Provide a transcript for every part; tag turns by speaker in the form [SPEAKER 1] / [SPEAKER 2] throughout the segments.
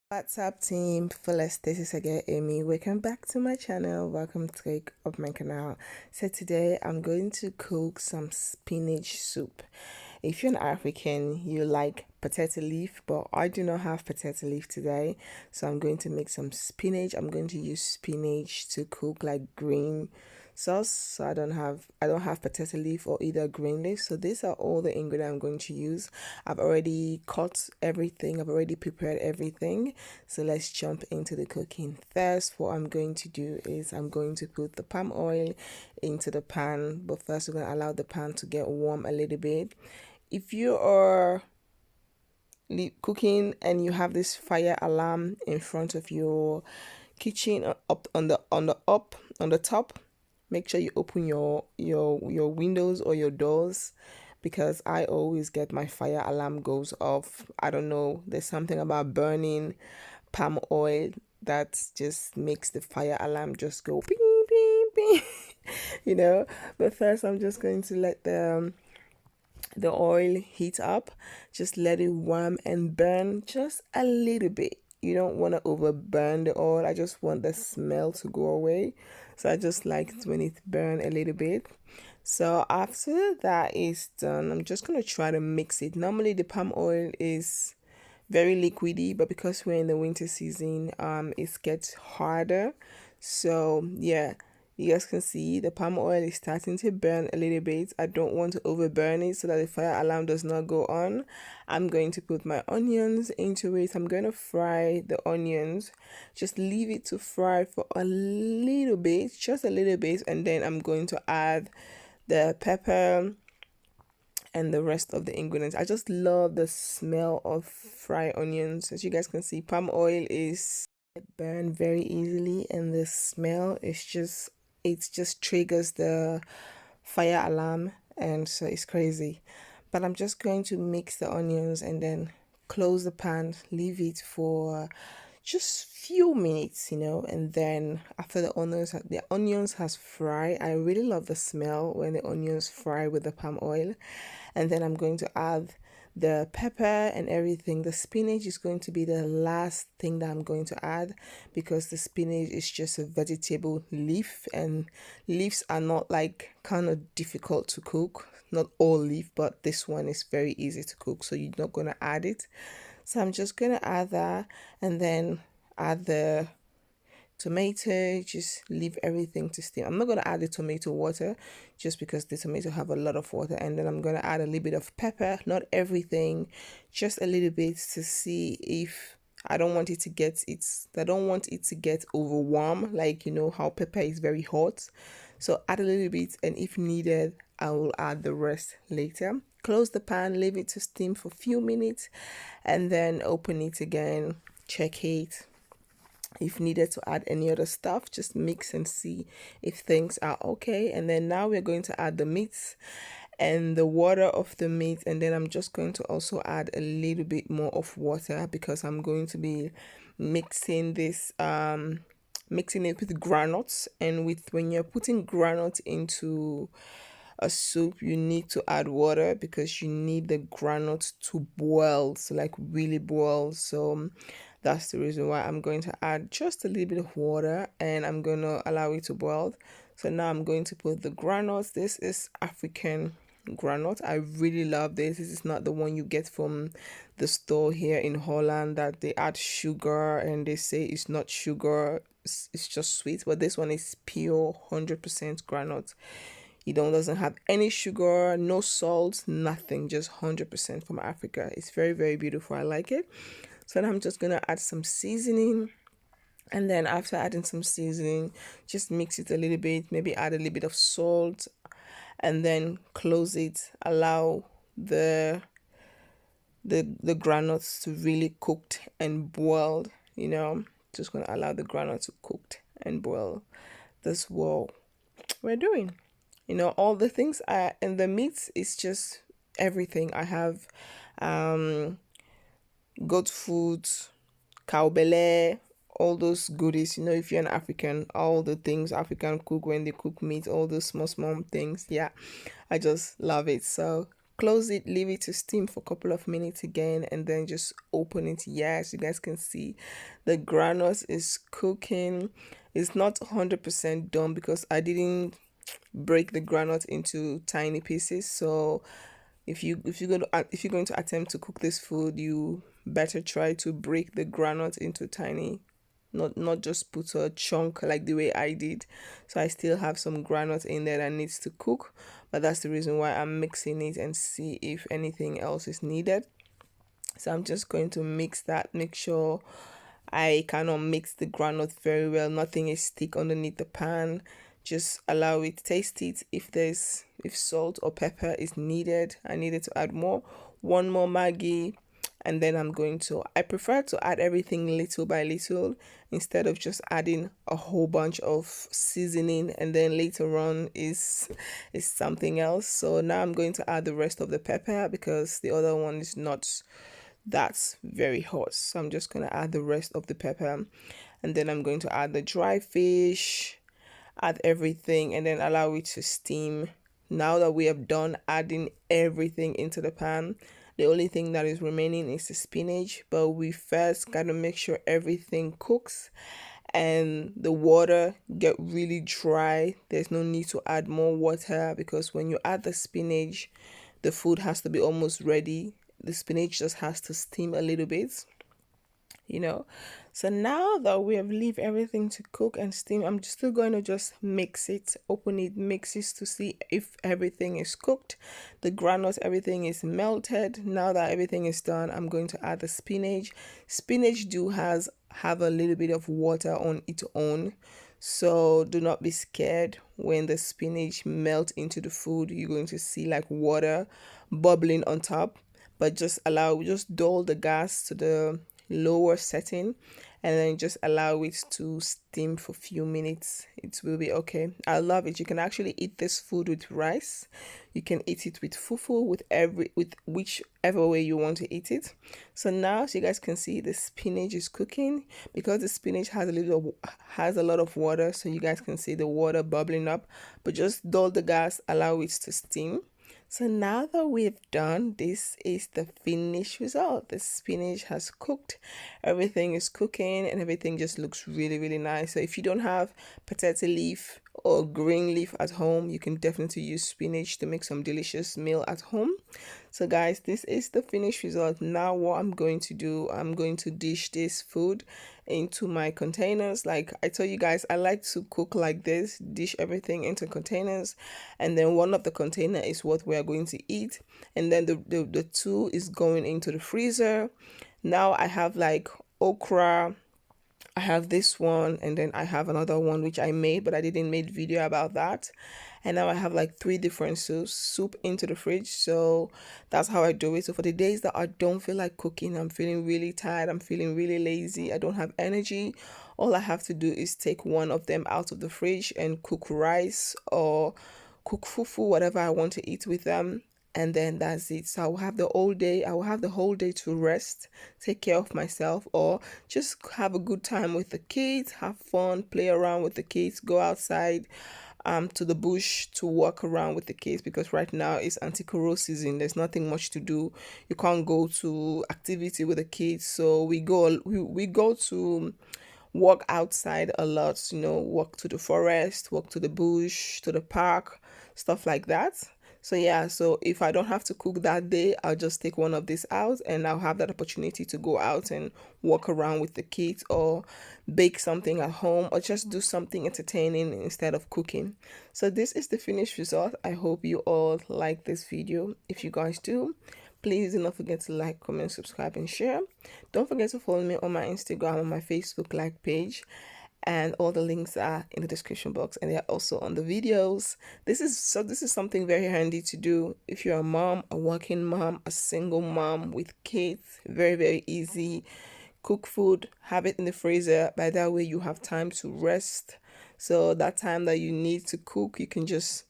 [SPEAKER 1] What's up, team? Fullest, this is again Amy. Welcome back to my channel. Welcome to my canal. So today I'm going to cook some spinach soup. If you're an African, you like potato leaf, but I do not have potato leaf today, so I'm going to make some spinach. I'm going to use spinach to cook like green sauce, so I don't have potato leaf or either green leaf. So these are all the ingredients I'm going to use. I've already cut everything, I've already prepared everything, so let's jump into the cooking. First, what I'm going to do is I'm going to put the palm oil into the pan, but first we're going to allow the pan to get warm a little bit. If you are cooking and you have this fire alarm in front of your kitchen, up on the top, make sure you open your windows or your doors, because I always get my fire alarm goes off. I don't know, there's something about burning palm oil that just makes the fire alarm just go ping ping ping. But first I'm just going to let the oil heat up. Just let it warm and burn just a little bit. You don't want to overburn the oil. I just want the smell to go away, so I just like it when it burn a little bit. So after that is done, I'm just gonna try to mix it. Normally the palm oil is very liquidy, but because we're in the winter season, it gets harder. So yeah, you guys can see the palm oil is starting to burn a little bit. I don't want to overburn it so that the fire alarm does not go on. I'm going to put my onions into it. I'm going to fry the onions. Just leave it to fry for a little bit, just a little bit, and then I'm going to add the pepper and the rest of the ingredients. I just love the smell of fried onions. As you guys can see, palm oil is burned very easily, and the smell is just, it just triggers the fire alarm, and so it's crazy. But I'm just going to mix the onions and then close the pan, leave it for just few minutes, and then after the onions has fried. I really love the smell when the onions fry with the palm oil. And then I'm going to add the pepper and everything. The spinach is going to be the last thing that I'm going to add, because the spinach is just a vegetable leaf, and leaves are not like kind of difficult to cook. Not all leaf, but this one is very easy to cook, so you're not going to add it. So I'm just going to add that, and then add the tomato. Just leave everything to steam. I'm not going to add the tomato water, just because the tomato have a lot of water. And then I'm going to add a little bit of pepper, not everything, just a little bit, to see if I don't want it to get over warm, like how pepper is very hot. So add a little bit, and if needed I will add the rest later. Close the pan, leave it to steam for a few minutes, and then open it again, check it. If needed to add any other stuff, just mix and see if things are okay. And then now we're going to add the meats and the water of the meat, and then I'm just going to also add a little bit more of water, because I'm going to be mixing this mixing it with granules. And when you're putting granules into a soup, you need to add water, because you need the granules to boil, so like really boil. So that's the reason why I'm going to add just a little bit of water, and I'm going to allow it to boil. So now I'm going to put the granules. This is African granite. I really love this. This is not the one you get from the store here in Holland that they add sugar and they say it's not sugar, it's just sweet. But this one is pure 100% granite. Doesn't have any sugar, no salt, nothing, just 100% from Africa. It's very, very beautiful. I like it. So now I'm just gonna add some seasoning. And then after adding some seasoning, just mix it a little bit, maybe add a little bit of salt, and then close it. Allow the granules to really cooked and boiled. Just gonna allow the granules to cooked and boil. That's what we're doing. All the things in the meat is just everything. I have goat food, cow belly, all those goodies. If you're an African, all the things African cook when they cook meat, all those small things. Yeah, I just love it. So close it, leave it to steam for a couple of minutes again, and then just open it. Yes, you guys can see the granite is cooking. It's not 100% done because I didn't break the granite into tiny pieces. So if you're going to attempt to cook this food, you better try to break the granite into tiny, not just put a chunk like the way I did. So I still have some granite in there that needs to cook, but that's the reason why I'm mixing it and see if anything else is needed. So I'm just going to mix that, make sure I cannot mix the granite very well, nothing is stick underneath the pan. Just allow it, taste it. If salt or pepper is needed, I needed to add more, one more Maggi, and then I prefer to add everything little by little instead of just adding a whole bunch of seasoning and then later on is something else. So now I'm going to add the rest of the pepper because the other one is not that's very hot. So I'm just going to add the rest of the pepper, and then I'm going to add the dry fish, add everything, and then allow it to steam. Now that we have done adding everything into the pan, the only thing that is remaining is the spinach, but we first got to make sure everything cooks and the water get really dry. There's no need to add more water because when you add the spinach, the food has to be almost ready. The spinach just has to steam a little bit, you know. So now that we have leave everything to cook and steam, I'm still going to just mix it, open it, mix it to see if everything is cooked. The granite, everything is melted. Now that everything is done, I'm going to add the spinach. Spinach have a little bit of water on its own, so do not be scared when the spinach melt into the food. You're going to see like water bubbling on top, but just dull the gas to the lower setting and then just allow it to steam for a few minutes. It will be okay. I love it. You can actually eat this food with rice. You can eat it with fufu, with whichever way you want to eat it. So now, so you guys can see the spinach is cooking because the spinach has a lot of water, so you guys can see the water bubbling up, but just dull the gas, allow it to steam. So now that we've done, this is the finished result. The spinach has cooked, everything is cooking, and everything just looks really, really nice. So if you don't have potato leaf or green leaf at home, you can definitely use spinach to make some delicious meal at home. So guys, this is the finished result. Now what I'm going to do, I'm going to dish this food into my containers. Like I told you guys, I like to cook like this, dish everything into containers, and then one of the container is what we are going to eat, and then the two is going into the freezer. Now I have like okra, I have this one, and then I have another one which I made, but I didn't make video about that. And now I have like 3 different soup into the fridge. So that's how I do it. So for the days that I don't feel like cooking, I'm feeling really tired, I'm feeling really lazy, I don't have energy, all I have to do is take one of them out of the fridge and cook rice or cook fufu, whatever I want to eat with them, and then that's it. So I will have the whole day to rest, take care of myself, or just have a good time with the kids, have fun, play around with the kids, go outside to the bush to walk around with the kids, because right now it's anti-corona season. There's nothing much to do. You can't go to activity with the kids, so we go to walk outside a lot, walk to the forest, walk to the bush, to the park, stuff like that. So yeah, so if I don't have to cook that day, I'll just take one of these out and I'll have that opportunity to go out and walk around with the kids or bake something at home or just do something entertaining instead of cooking. So this is the finished result. I hope you all like this video. If you guys do, please do not forget to like, comment, subscribe, and share. Don't forget to follow me on my Instagram and my Facebook like page. And all the links are in the description box, and they are also on the videos. This is something very handy to do if you're a mom, a working mom, a single mom with kids. Very, very easy. Cook food, have it in the freezer. By that way, you have time to rest. So that time that you need to cook, you can just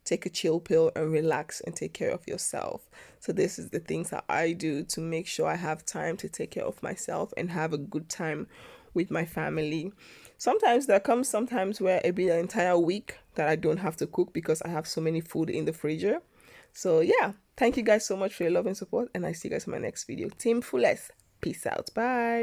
[SPEAKER 1] take a chill pill and relax and take care of yourself. So this is the things that I do to make sure I have time to take care of myself and have a good time with my family. Sometimes there comes sometimes where it be an entire week that I don't have to cook because I have so many food in the freezer. So yeah, Thank you guys so much for your love and support, and I see you guys in my next video. Team Fullest, peace out. Bye.